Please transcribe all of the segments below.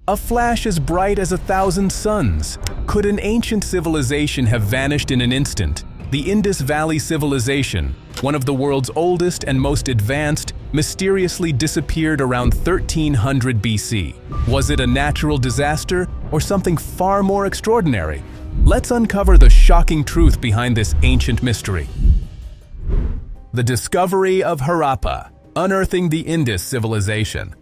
A flash as bright as 1,000 suns. Could an ancient civilization have vanished in an instant? The Indus Valley Civilization, one of the world's oldest and most advanced, mysteriously disappeared around 1300 BC. Was it a natural disaster or something far more extraordinary? Let's uncover the shocking truth behind this ancient mystery. The discovery of Harappa, unearthing the Indus civilization.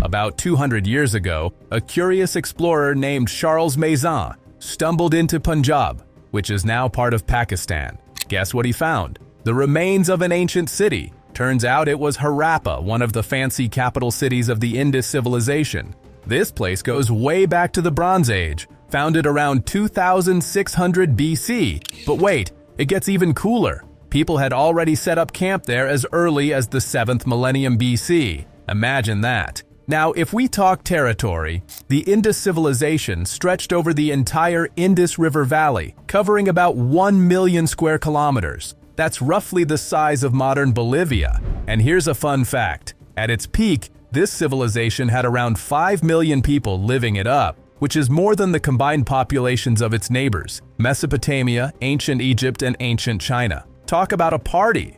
About 200 years ago, a curious explorer named Charles Mason stumbled into Punjab, which is now part of Pakistan. Guess what he found? The remains of an ancient city. Turns out it was Harappa, one of the fancy capital cities of the Indus civilization. This place goes way back to the Bronze Age, founded around 2600 BC. But wait, it gets even cooler. People had already set up camp there as early as the 7th millennium BC. Imagine that. Now, if we talk territory, the Indus civilization stretched over the entire Indus River Valley, covering about 1 million square kilometers. That's roughly the size of modern Bolivia. And here's a fun fact. At its peak, this civilization had around 5 million people living it up, which is more than the combined populations of its neighbors, Mesopotamia, ancient Egypt, and ancient China. Talk about a party!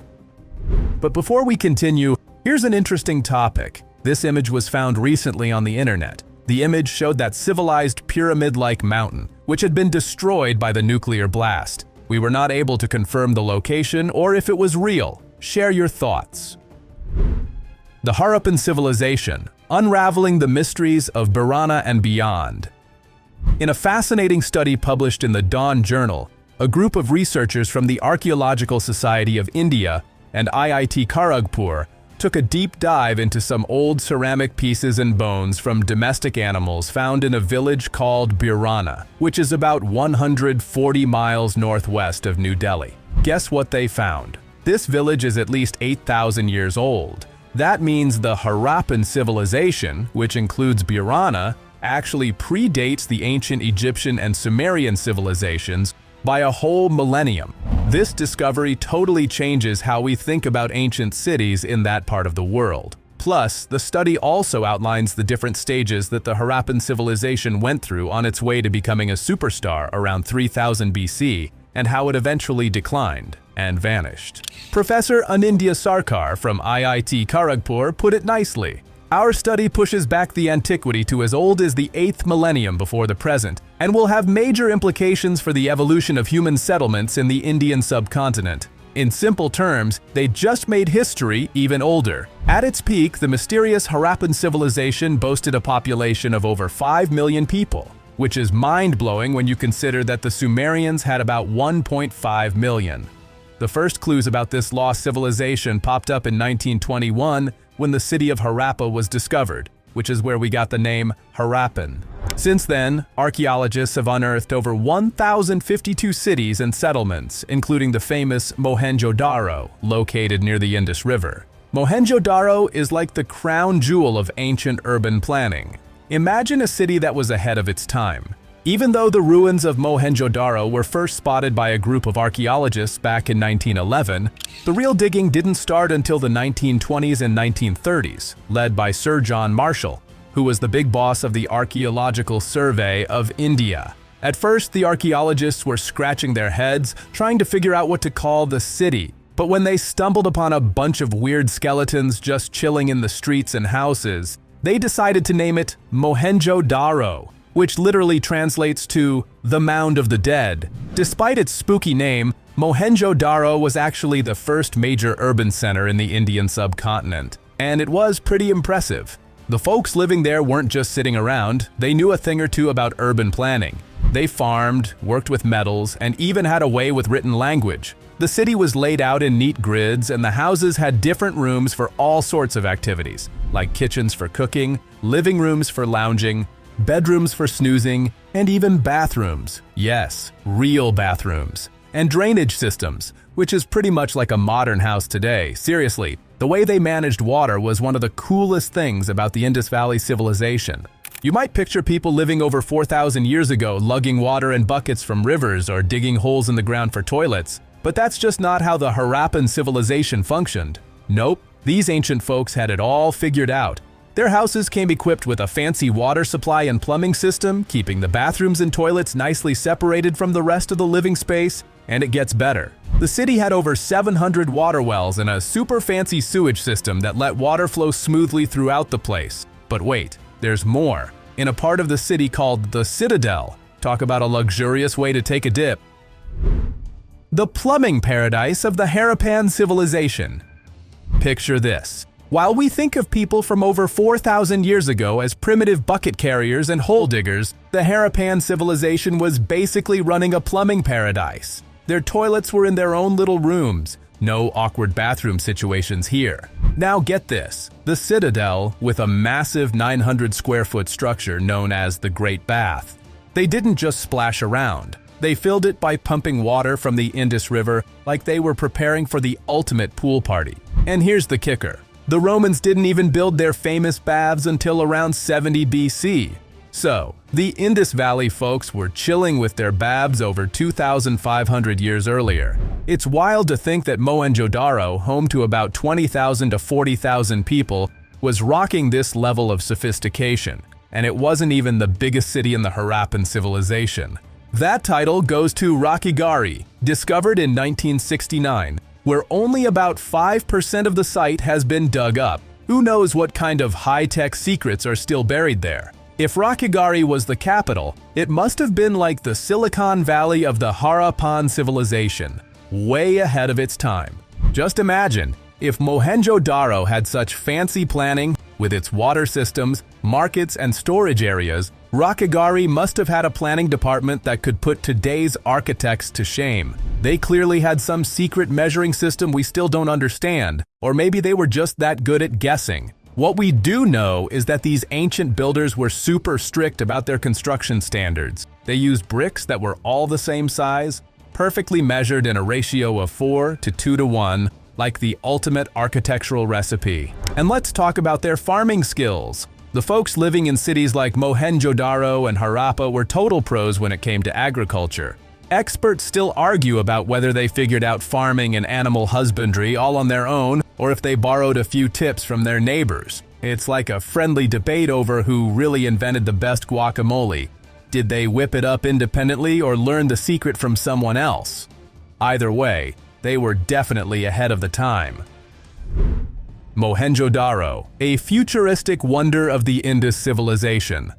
But before we continue, here's an interesting topic. This image was found recently on the internet. The image showed that civilized pyramid-like mountain, which had been destroyed by the nuclear blast. We were not able to confirm the location or if it was real. Share your thoughts. The Harappan civilization, unraveling the mysteries of Birana and beyond. In a fascinating study published in the Dawn Journal, a group of researchers from the Archaeological Society of India and IIT Kharagpur took a deep dive into some old ceramic pieces and bones from domestic animals found in a village called Birana, which is about 140 miles northwest of New Delhi. Guess what they found? This village is at least 8,000 years old. That means the Harappan civilization, which includes Birana, actually predates the ancient Egyptian and Sumerian civilizations by a whole millennium. This discovery totally changes how we think about ancient cities in that part of the world. Plus, the study also outlines the different stages that the Harappan civilization went through on its way to becoming a superstar around 3000 BC and how it eventually declined and vanished. Professor Anindya Sarkar from IIT Kharagpur put it nicely. Our study pushes back the antiquity to as old as the 8th millennium before the present, and will have major implications for the evolution of human settlements in the Indian subcontinent. In simple terms, they just made history even older. At its peak, the mysterious Harappan civilization boasted a population of over 5 million people, which is mind-blowing when you consider that the Sumerians had about 1.5 million. The first clues about this lost civilization popped up in 1921 when the city of Harappa was discovered, which is where we got the name Harappan. Since then, archaeologists have unearthed over 1,052 cities and settlements, including the famous Mohenjo-Daro, located near the Indus River. Mohenjo-Daro is like the crown jewel of ancient urban planning. Imagine a city that was ahead of its time. Even though the ruins of Mohenjo-Daro were first spotted by a group of archaeologists back in 1911, the real digging didn't start until the 1920s and 1930s, led by Sir John Marshall, who was the big boss of the Archaeological Survey of India. At first, the archaeologists were scratching their heads, trying to figure out what to call the city. But when they stumbled upon a bunch of weird skeletons just chilling in the streets and houses, they decided to name it Mohenjo-Daro, which literally translates to the Mound of the Dead. Despite its spooky name, Mohenjo-Daro was actually the first major urban center in the Indian subcontinent, and it was pretty impressive. The folks living there weren't just sitting around, they knew a thing or two about urban planning. They farmed, worked with metals, and even had a way with written language. The city was laid out in neat grids, and the houses had different rooms for all sorts of activities, like kitchens for cooking, living rooms for lounging, bedrooms for snoozing, and even bathrooms. Yes, real bathrooms. And drainage systems, which is pretty much like a modern house today. Seriously, the way they managed water was one of the coolest things about the Indus Valley civilization. You might picture people living over 4,000 years ago lugging water in buckets from rivers or digging holes in the ground for toilets, but that's just not how the Harappan civilization functioned. Nope, these ancient folks had it all figured out. Their houses came equipped with a fancy water supply and plumbing system, keeping the bathrooms and toilets nicely separated from the rest of the living space, and it gets better. The city had over 700 water wells and a super fancy sewage system that let water flow smoothly throughout the place. But wait, there's more. In a part of the city called the Citadel, talk about a luxurious way to take a dip. The plumbing paradise of the Harappan civilization. Picture this. While we think of people from over 4,000 years ago as primitive bucket carriers and hole diggers, the Harappan civilization was basically running a plumbing paradise. Their toilets were in their own little rooms. No awkward bathroom situations here. Now get this, the Citadel, with a massive 900 square foot structure known as the Great Bath. They didn't just splash around. They filled it by pumping water from the Indus River like they were preparing for the ultimate pool party. And here's the kicker. The Romans didn't even build their famous baths until around 70 BC. So, the Indus Valley folks were chilling with their baths over 2,500 years earlier. It's wild to think that Mohenjo-Daro, home to about 20,000 to 40,000 people, was rocking this level of sophistication, and it wasn't even the biggest city in the Harappan civilization. That title goes to Rakhigarhi, discovered in 1969, where only about 5% of the site has been dug up. Who knows what kind of high-tech secrets are still buried there? If Rakhigarhi was the capital, it must have been like the Silicon Valley of the Harappan civilization, way ahead of its time. Just imagine, if Mohenjo-Daro had such fancy planning, with its water systems, markets, and storage areas, Rakhigarhi must have had a planning department that could put today's architects to shame. They clearly had some secret measuring system we still don't understand, or maybe they were just that good at guessing. What we do know is that these ancient builders were super strict about their construction standards. They used bricks that were all the same size, perfectly measured in a ratio of 4 to 2 to 1, like the ultimate architectural recipe. And let's talk about their farming skills. The folks living in cities like Mohenjo-Daro and Harappa were total pros when it came to agriculture. Experts still argue about whether they figured out farming and animal husbandry all on their own or if they borrowed a few tips from their neighbors. It's like a friendly debate over who really invented the best guacamole. Did they whip it up independently or learn the secret from someone else? Either way, they were definitely ahead of the time. Mohenjo-Daro, a futuristic wonder of the Indus civilization.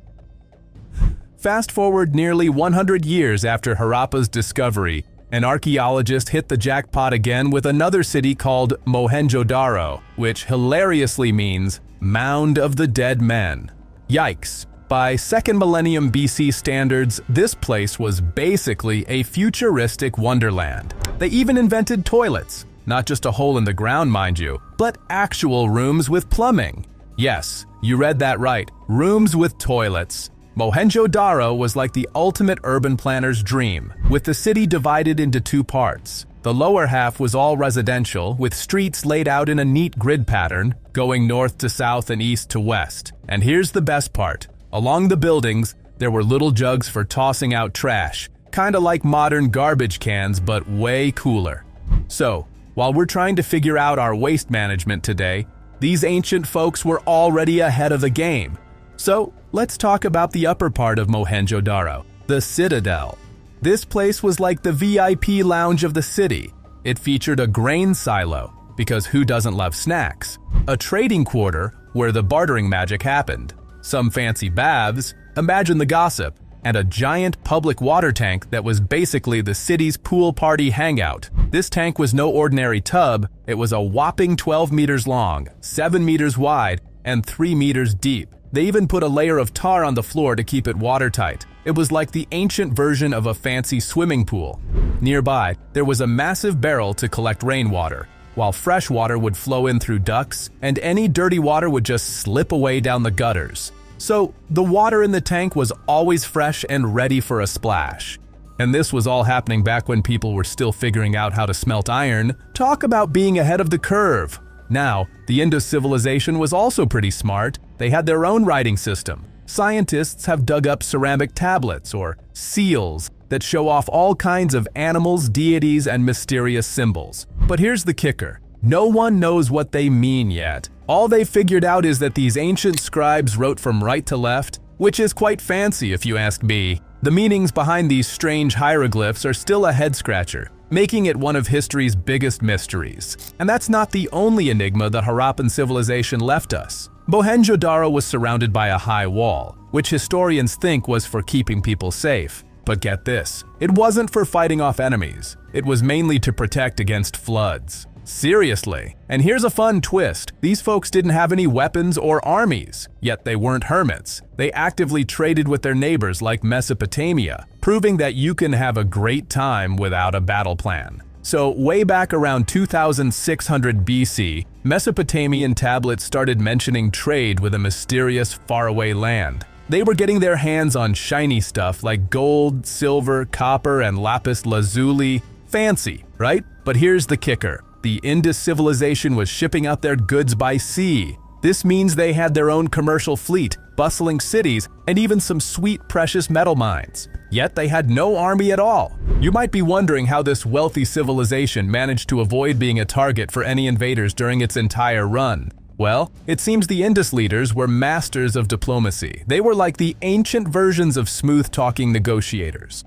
Fast forward nearly 100 years after Harappa's discovery, an archaeologist hit the jackpot again with another city called Mohenjo-Daro, which hilariously means Mound of the Dead Men. Yikes! By 2nd millennium BC standards, this place was basically a futuristic wonderland. They even invented toilets, not just a hole in the ground, mind you, but actual rooms with plumbing. Yes, you read that right, rooms with toilets. Mohenjo-Daro was like the ultimate urban planner's dream, with the city divided into two parts. The lower half was all residential, with streets laid out in a neat grid pattern, going north to south and east to west. And here's the best part. Along the buildings, there were little jugs for tossing out trash, kinda like modern garbage cans, but way cooler. So, while we're trying to figure out our waste management today, these ancient folks were already ahead of the game. So, let's talk about the upper part of Mohenjo-Daro, the Citadel. This place was like the VIP lounge of the city. It featured a grain silo, because who doesn't love snacks? A trading quarter, where the bartering magic happened. Some fancy baths, imagine the gossip, and a giant public water tank that was basically the city's pool party hangout. This tank was no ordinary tub, it was a whopping 12 meters long, 7 meters wide, and 3 meters deep. They even put a layer of tar on the floor to keep it watertight. It was like the ancient version of a fancy swimming pool. Nearby, there was a massive barrel to collect rainwater, while fresh water would flow in through ducts, and any dirty water would just slip away down the gutters. So, the water in the tank was always fresh and ready for a splash. And this was all happening back when people were still figuring out how to smelt iron. Talk about being ahead of the curve! Now, the Indus civilization was also pretty smart. They had their own writing system. Scientists have dug up ceramic tablets, or seals, that show off all kinds of animals, deities, and mysterious symbols. But here's the kicker. No one knows what they mean yet. All they figured out is that these ancient scribes wrote from right to left, which is quite fancy if you ask me. The meanings behind these strange hieroglyphs are still a head-scratcher, making it one of history's biggest mysteries. And that's not the only enigma that Harappan civilization left us. Mohenjo-daro was surrounded by a high wall, which historians think was for keeping people safe. But get this, it wasn't for fighting off enemies. It was mainly to protect against floods. Seriously. And here's a fun twist. These folks didn't have any weapons or armies, yet they weren't hermits. They actively traded with their neighbors like Mesopotamia, proving that you can have a great time without a battle plan. So way back around 2600 BC, Mesopotamian tablets started mentioning trade with a mysterious faraway land. They were getting their hands on shiny stuff like gold, silver, copper, and lapis lazuli. Fancy, right? But here's the kicker. The Indus civilization was shipping out their goods by sea. This means they had their own commercial fleet, bustling cities, and even some sweet precious metal mines. Yet they had no army at all. You might be wondering how this wealthy civilization managed to avoid being a target for any invaders during its entire run. Well, it seems the Indus leaders were masters of diplomacy. They were like the ancient versions of smooth-talking negotiators.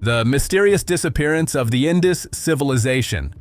The mysterious disappearance of the Indus civilization.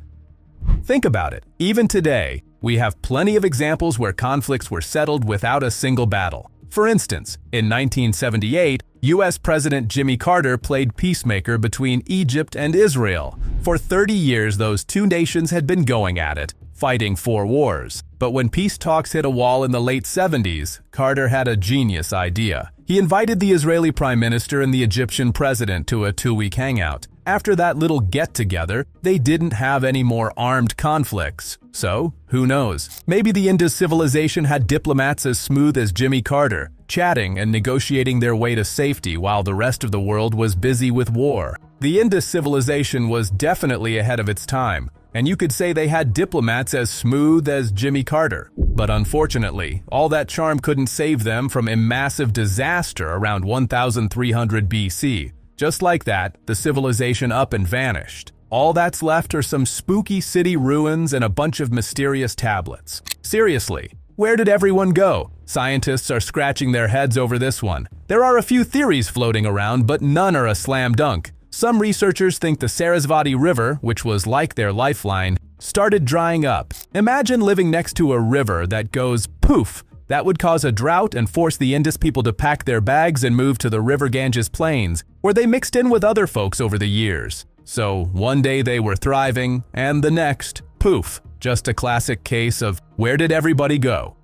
Think about it. Even today, we have plenty of examples where conflicts were settled without a single battle. For instance, in 1978, US President Jimmy Carter played peacemaker between Egypt and Israel. For 30 years, those two nations had been going at it, fighting 4 wars. But when peace talks hit a wall in the late 70s, Carter had a genius idea. He invited the Israeli Prime Minister and the Egyptian President to a 2-week hangout. After that little get-together, they didn't have any more armed conflicts. So, who knows? Maybe the Indus civilization had diplomats as smooth as Jimmy Carter, chatting and negotiating their way to safety while the rest of the world was busy with war. The Indus civilization was definitely ahead of its time, and you could say they had diplomats as smooth as Jimmy Carter. But unfortunately, all that charm couldn't save them from a massive disaster around 1300 BC. Just like that, the civilization up and vanished. All that's left are some spooky city ruins and a bunch of mysterious tablets. Seriously, where did everyone go? Scientists are scratching their heads over this one. There are a few theories floating around, but none are a slam dunk. Some researchers think the Sarasvati River, which was like their lifeline, started drying up. Imagine living next to a river that goes poof. That would cause a drought and force the Indus people to pack their bags and move to the River Ganges Plains, where they mixed in with other folks over the years. So one day they were thriving, and the next, poof. Just a classic case of where did everybody go?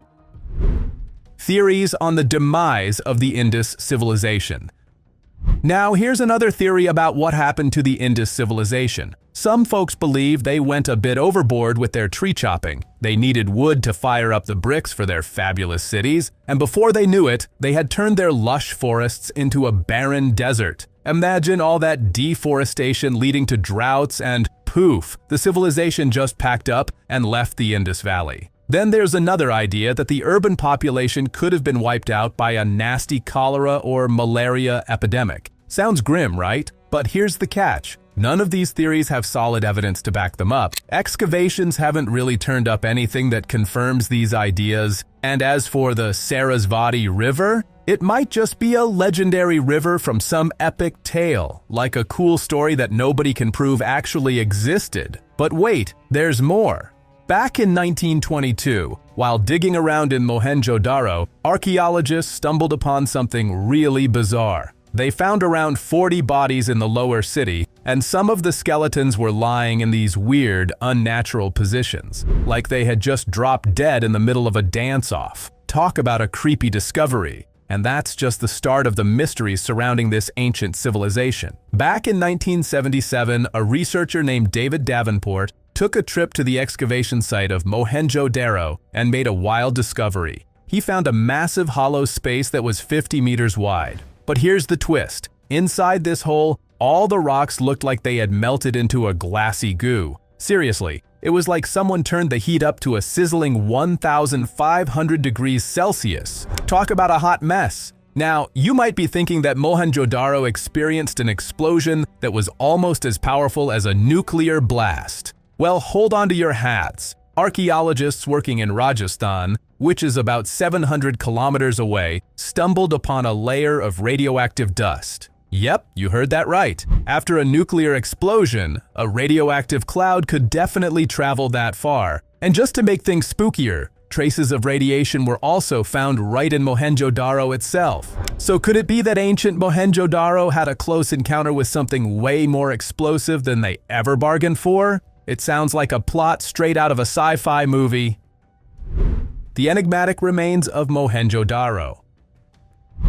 Theories on the demise of the Indus civilization. Now, here's another theory about what happened to the Indus civilization. Some folks believe they went a bit overboard with their tree chopping. They needed wood to fire up the bricks for their fabulous cities, and before they knew it, they had turned their lush forests into a barren desert. Imagine all that deforestation leading to droughts and poof, the civilization just packed up and left the Indus Valley. Then there's another idea that the urban population could have been wiped out by a nasty cholera or malaria epidemic. Sounds grim, right? But here's the catch. None of these theories have solid evidence to back them up. Excavations haven't really turned up anything that confirms these ideas. And as for the Sarasvati River, it might just be a legendary river from some epic tale, like a cool story that nobody can prove actually existed. But wait, there's more. Back in 1922, while digging around in Mohenjo-daro, archaeologists stumbled upon something really bizarre. They found around 40 bodies in the lower city, and some of the skeletons were lying in these weird, unnatural positions, like they had just dropped dead in the middle of a dance-off. Talk about a creepy discovery. And that's just the start of the mysteries surrounding this ancient civilization. Back in 1977, a researcher named David Davenport took a trip to the excavation site of Mohenjo-daro and made a wild discovery. He found a massive hollow space that was 50 meters wide. But here's the twist. Inside this hole, all the rocks looked like they had melted into a glassy goo. Seriously, it was like someone turned the heat up to a sizzling 1,500 degrees Celsius. Talk about a hot mess. Now, you might be thinking that Mohenjo-daro experienced an explosion that was almost as powerful as a nuclear blast. Well, hold on to your hats. Archaeologists working in Rajasthan, which is about 700 kilometers away, stumbled upon a layer of radioactive dust. Yep, you heard that right. After a nuclear explosion, a radioactive cloud could definitely travel that far. And just to make things spookier, traces of radiation were also found right in Mohenjo-Daro itself. So could it be that ancient Mohenjo-Daro had a close encounter with something way more explosive than they ever bargained for? It sounds like a plot straight out of a sci-fi movie. The enigmatic remains of Mohenjo-Daro.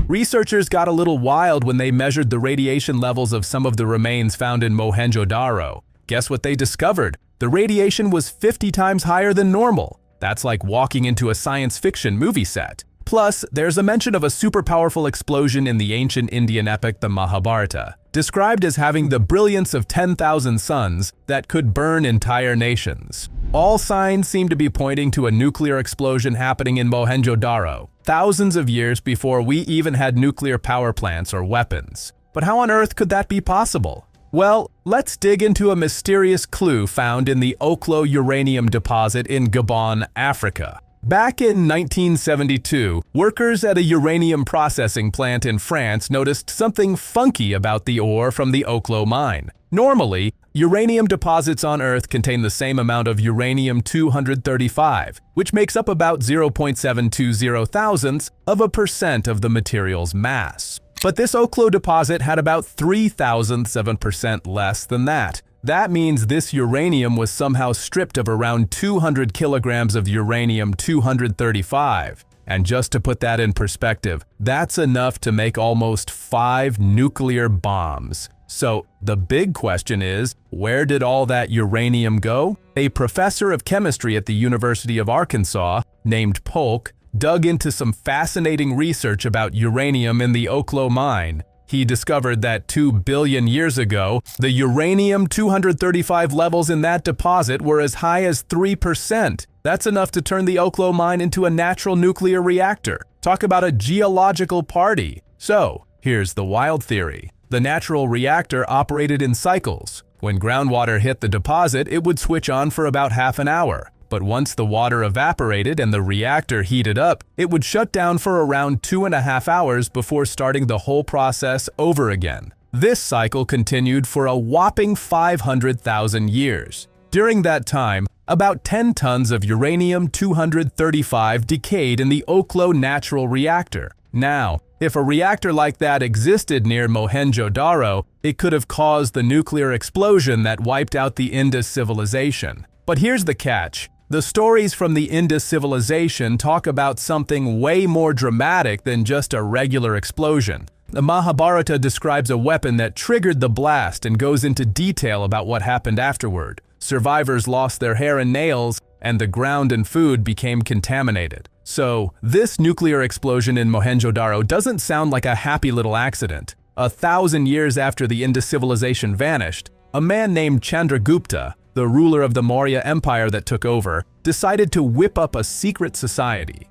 Researchers got a little wild when they measured the radiation levels of some of the remains found in Mohenjo-Daro. Guess what they discovered? The radiation was 50 times higher than normal. That's like walking into a science fiction movie set. Plus, there's a mention of a super powerful explosion in the ancient Indian epic, the Mahabharata, described as having the brilliance of 10,000 suns that could burn entire nations. All signs seem to be pointing to a nuclear explosion happening in Mohenjo-Daro, thousands of years before we even had nuclear power plants or weapons. But how on earth could that be possible? Well, let's dig into a mysterious clue found in the Oklo uranium deposit in Gabon, Africa. Back in 1972, workers at a uranium processing plant in France noticed something funky about the ore from the Oklo mine. Normally, uranium deposits on Earth contain the same amount of uranium-235, which makes up about 0.720 thousandths of a percent of the material's mass. But this Oklo deposit had about 0.003% less than that. That means this uranium was somehow stripped of around 200 kilograms of uranium-235. And just to put that in perspective, that's enough to make almost 5 nuclear bombs. So the big question is, where did all that uranium go? A professor of chemistry at the University of Arkansas, named Polk, dug into some fascinating research about uranium in the Oklo mine. He discovered that 2 billion years ago, the uranium-235 levels in that deposit were as high as 3%. That's enough to turn the Oklo mine into a natural nuclear reactor. Talk about a geological party. So, here's the wild theory. The natural reactor operated in cycles. When groundwater hit the deposit, it would switch on for about half an hour. But once the water evaporated and the reactor heated up, it would shut down for around 2.5 hours before starting the whole process over again. This cycle continued for a whopping 500,000 years. During that time, about 10 tons of uranium-235 decayed in the Oklo natural reactor. Now, if a reactor like that existed near Mohenjo-Daro, it could have caused the nuclear explosion that wiped out the Indus civilization. But here's the catch. The stories from the Indus civilization talk about something way more dramatic than just a regular explosion. The Mahabharata describes a weapon that triggered the blast and goes into detail about what happened afterward. Survivors lost their hair and nails, and the ground and food became contaminated. So, this nuclear explosion in Mohenjo-Daro doesn't sound like a happy little accident. 1,000 years after the Indus civilization vanished, a man named Chandragupta, the ruler of the Maurya Empire that took over, decided to whip up a secret society.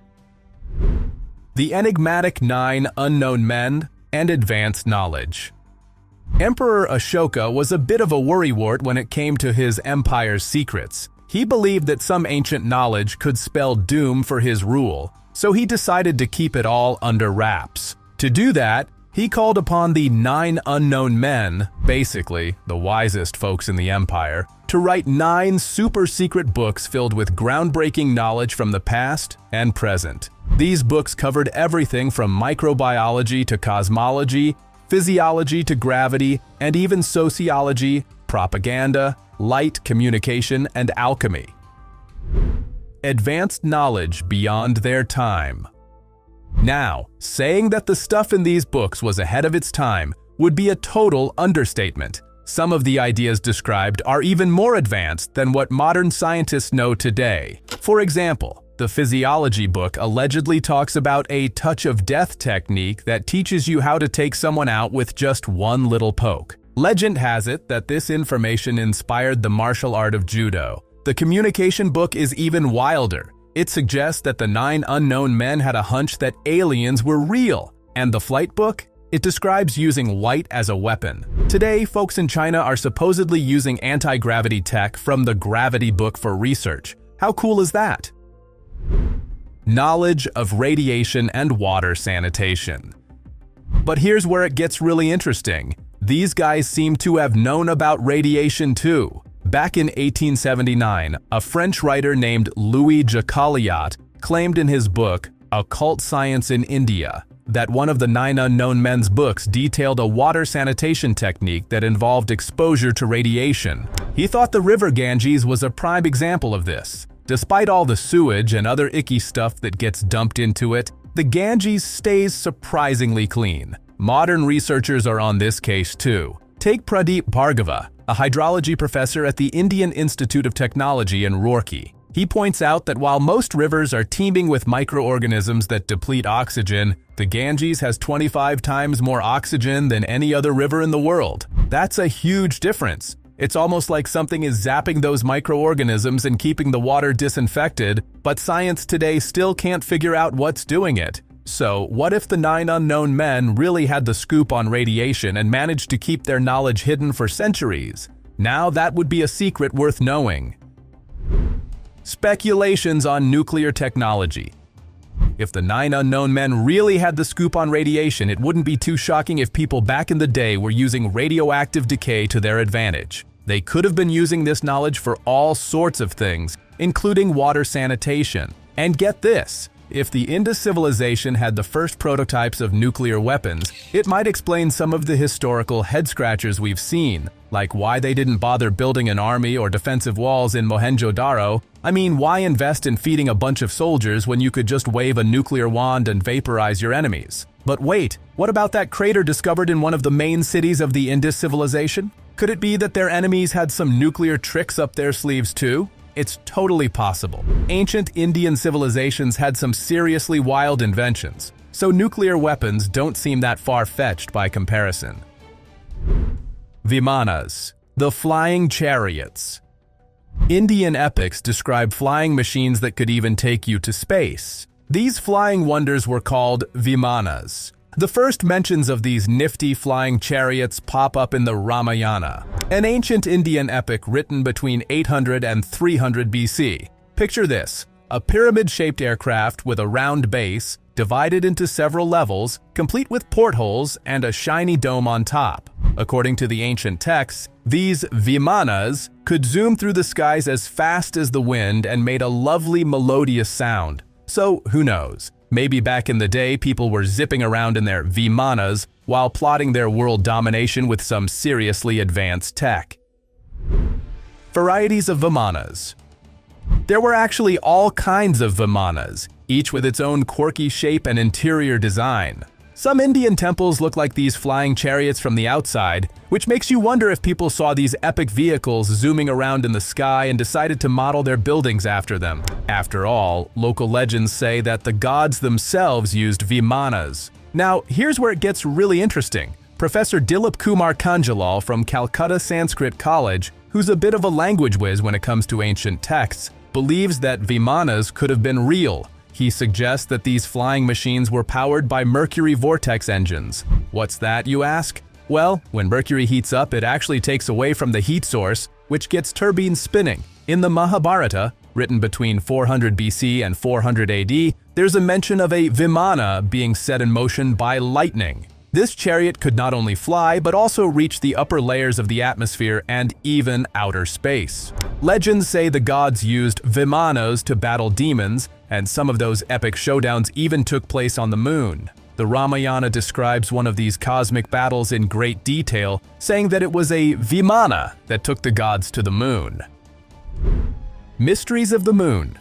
The enigmatic 9 unknown men and advanced knowledge. Emperor Ashoka was a bit of a worrywart when it came to his empire's secrets. He believed that some ancient knowledge could spell doom for his rule, so he decided to keep it all under wraps. To do that, he called upon the 9 unknown men, basically the wisest folks in the empire, to write 9 super-secret books filled with groundbreaking knowledge from the past and present. These books covered everything from microbiology to cosmology, physiology to gravity, and even sociology, propaganda, light communication, and alchemy. Advanced knowledge beyond their time. Now, saying that the stuff in these books was ahead of its time would be a total understatement. Some of the ideas described are even more advanced than what modern scientists know today. For example, the physiology book allegedly talks about a touch of death technique that teaches you how to take someone out with just one little poke. Legend has it that this information inspired the martial art of judo. The communication book is even wilder. It suggests that the 9 unknown men had a hunch that aliens were real. And the flight book? It describes using light as a weapon. Today, folks in China are supposedly using anti-gravity tech from the Gravity book for research. How cool is that? Knowledge of radiation and water sanitation. But here's where it gets really interesting. These guys seem to have known about radiation too. Back in 1879, a French writer named Louis Jacqueliot claimed in his book, Occult Science in India, that one of the 9 Unknown Men's books detailed a water sanitation technique that involved exposure to radiation. He thought the river Ganges was a prime example of this. Despite all the sewage and other icky stuff that gets dumped into it, the Ganges stays surprisingly clean. Modern researchers are on this case too. Take Pradeep Bhargava, a hydrology professor at the Indian Institute of Technology in Roorkee. He points out that while most rivers are teeming with microorganisms that deplete oxygen, the Ganges has 25 times more oxygen than any other river in the world. That's a huge difference. It's almost like something is zapping those microorganisms and keeping the water disinfected, but science today still can't figure out what's doing it. So, what if the 9 Unknown Men really had the scoop on radiation and managed to keep their knowledge hidden for centuries? Now that would be a secret worth knowing. Speculations on nuclear technology. If the 9 Unknown Men really had the scoop on radiation, it wouldn't be too shocking if people back in the day were using radioactive decay to their advantage. They could have been using this knowledge for all sorts of things, including water sanitation. And get this, if the Indus civilization had the first prototypes of nuclear weapons, it might explain some of the historical head-scratchers we've seen, like why they didn't bother building an army or defensive walls in Mohenjo-Daro. I mean, why invest in feeding a bunch of soldiers when you could just wave a nuclear wand and vaporize your enemies? But wait, what about that crater discovered in one of the main cities of the Indus civilization? Could it be that their enemies had some nuclear tricks up their sleeves too? It's totally possible. Ancient Indian civilizations had some seriously wild inventions, so nuclear weapons don't seem that far-fetched by comparison. Vimanas, the flying chariots. Indian epics describe flying machines that could even take you to space. These flying wonders were called Vimanas. The first mentions of these nifty flying chariots pop up in the Ramayana, an ancient Indian epic written between 800 and 300 BC. Picture this, a pyramid-shaped aircraft with a round base, divided into several levels, complete with portholes and a shiny dome on top. According to the ancient texts, these Vimanas could zoom through the skies as fast as the wind and made a lovely melodious sound. So who knows? Maybe back in the day, people were zipping around in their Vimanas while plotting their world domination with some seriously advanced tech. Varieties of Vimanas. There were actually all kinds of Vimanas, each with its own quirky shape and interior design. Some Indian temples look like these flying chariots from the outside, which makes you wonder if people saw these epic vehicles zooming around in the sky and decided to model their buildings after them. After all, local legends say that the gods themselves used Vimanas. Now, here's where it gets really interesting. Professor Dilip Kumar Kanjalal from Calcutta Sanskrit College, who's a bit of a language whiz when it comes to ancient texts, believes that Vimanas could have been real. He suggests that these flying machines were powered by mercury vortex engines. What's that, you ask? Well, when mercury heats up, it actually takes away from the heat source, which gets turbines spinning. In the Mahabharata, written between 400 BC and 400 AD, there's a mention of a Vimana being set in motion by lightning. This chariot could not only fly, but also reach the upper layers of the atmosphere and even outer space. Legends say the gods used Vimanas to battle demons, and some of those epic showdowns even took place on the moon. The Ramayana describes one of these cosmic battles in great detail, saying that it was a Vimana that took the gods to the moon. Mysteries of the Moon.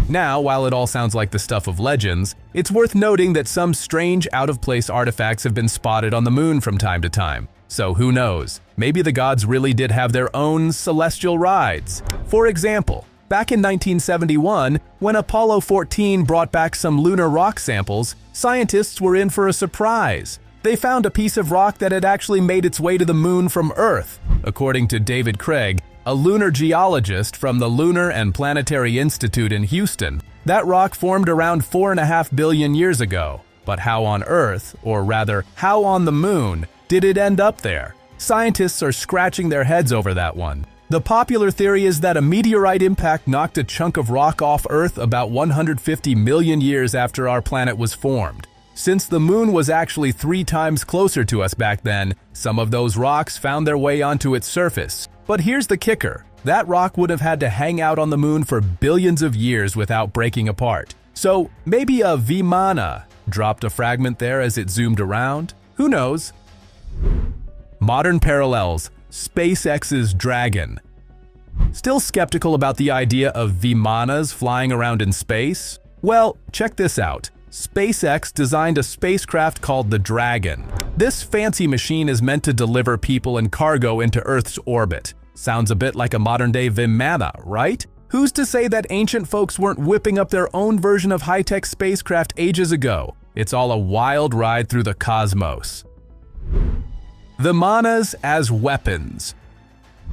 Now, while it all sounds like the stuff of legends, it's worth noting that some strange out-of-place artifacts have been spotted on the moon from time to time. So who knows, maybe the gods really did have their own celestial rides. For example, back in 1971, when Apollo 14 brought back some lunar rock samples, scientists were in for a surprise. They found a piece of rock that had actually made its way to the moon from Earth. According to David Craig, a lunar geologist from the Lunar and Planetary Institute in Houston, that rock formed around 4.5 billion years ago. But how on Earth, or rather, how on the moon, did it end up there? Scientists are scratching their heads over that one. The popular theory is that a meteorite impact knocked a chunk of rock off Earth about 150 million years after our planet was formed. Since the moon was actually 3 times closer to us back then, some of those rocks found their way onto its surface. But here's the kicker. That rock would have had to hang out on the moon for billions of years without breaking apart. So maybe a Vimana dropped a fragment there as it zoomed around? Who knows? Modern parallels. SpaceX's Dragon. Still skeptical about the idea of Vimanas flying around in space? Well, check this out. SpaceX designed a spacecraft called the Dragon. This fancy machine is meant to deliver people and cargo into Earth's orbit. Sounds a bit like a modern-day Vimana, right? Who's to say that ancient folks weren't whipping up their own version of high-tech spacecraft ages ago? It's all a wild ride through the cosmos. Vimanas as weapons.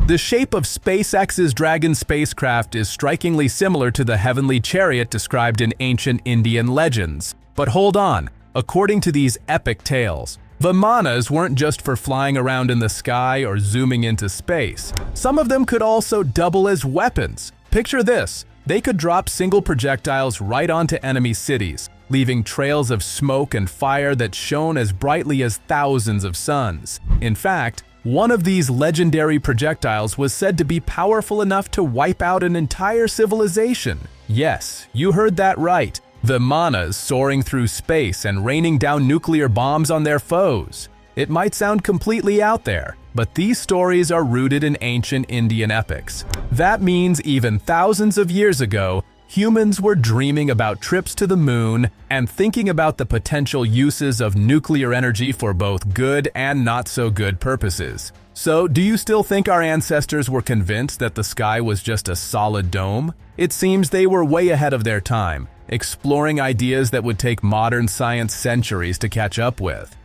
The shape of SpaceX's Dragon spacecraft is strikingly similar to the heavenly chariot described in ancient Indian legends. But hold on, according to these epic tales, Vimanas weren't just for flying around in the sky or zooming into space. Some of them could also double as weapons. Picture this, they could drop single projectiles right onto enemy cities, leaving trails of smoke and fire that shone as brightly as thousands of suns. In fact, one of these legendary projectiles was said to be powerful enough to wipe out an entire civilization. Yes, you heard that right. Vimanas soaring through space and raining down nuclear bombs on their foes. It might sound completely out there, but these stories are rooted in ancient Indian epics. That means even thousands of years ago, humans were dreaming about trips to the moon and thinking about the potential uses of nuclear energy for both good and not so good purposes. So, do you still think our ancestors were convinced that the sky was just a solid dome? It seems they were way ahead of their time, exploring ideas that would take modern science centuries to catch up with.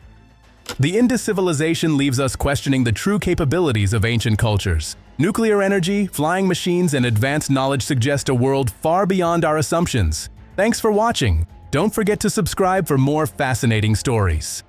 The Indus civilization leaves us questioning the true capabilities of ancient cultures. Nuclear energy, flying machines, and advanced knowledge suggest a world far beyond our assumptions. Thanks for watching. Don't forget to subscribe for more fascinating stories.